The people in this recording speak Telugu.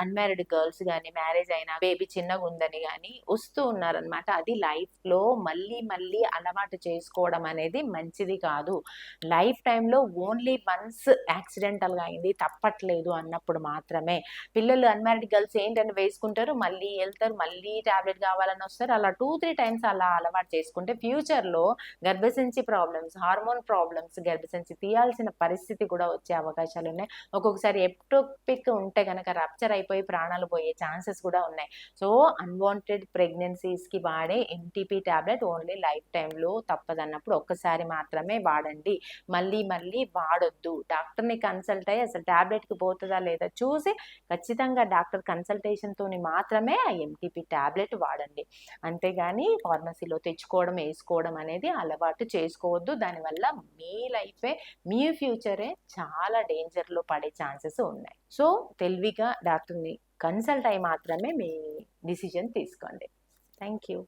అన్‌మ్యారీడ్ గర్ల్స్ గాని, మ్యారేజ్ అయిన బేబీ చిన్నగుందని గాని వస్తూ ఉన్నారనమాట. అది లైఫ్‌లో మళ్ళీ మళ్ళీ అలవాటు చేసుకోవడం అనేది మంచిది కాదు. లైఫ్ టైమ్‌లో ఓన్లీ వన్స్ యాక్సిడెంటల్‌గా అయింది తప్పట్లేదు అన్నప్పుడు మాత్రమే. పిల్లలు అన్‌మ్యారీడ్ గర్ల్స్ ఏంటని వేసుకుంటారు, మళ్ళీ ఎళ్తారు, మళ్ళీ టాబ్లెట్ కావాలని వస్తారు. అలా 2, 3 టైమ్స్ అలా అలవాటు చేసుకుంటే ఫ్యూచర్‌లో గర్భసంచి ప్రాబ్లమ్స్, హార్మోన్ ప్రాబ్లమ్స్, గర్భసంచి తీయాల్సిన పరిస్థితి కూడా వచ్చే అవకాశాలున్నాయి. ఒక్కొక్కసారి ఎక్టోపిక్ ఉంటే గనక రప్చర్ అయిపోయి ప్రాణాలు పోయే ఛాన్సెస్ కూడా ఉన్నాయి. సో, అన్‌వాంటెడ్ ప్రెగ్నెన్సీస్‌కి వాడే ఎంటీపీ టాబ్లెట్ ఓన్లీ లైఫ్ టైమ్‌లో తప్పదన్నప్పుడు ఒక్కసారి మాత్రమే వాడండి. మళ్ళీ మళ్ళీ వాడొద్దు. డాక్టర్‌ని కన్సల్ట్ అయ్యి అసలు టాబ్లెట్‌కి పోతదా లేదా చూసి ఖచ్చితంగా డాక్టర్ కన్సల్టేషన్‌తోని మాత్రమే ఆ ఎంటీపీ టాబ్లెట్ వాడండి. అంతేగాని ఫార్మసీలో తెచ్చుకోవడం, ఏసుకోవడం అనేది అలవాటు చేసుకోవద్దు. దానివల్ల మీ లైఫే, మీ ఫ్యూచరే చాలా డేంజర్‌లో పడే ఛాన్సెస్ ఉన్నాయి. సో, తెలివిగా డాక్టర్‌ని కన్సల్ట్ అయ్యి మాత్రమే మీ డిసిజన్ తీసుకోండి. Thank you.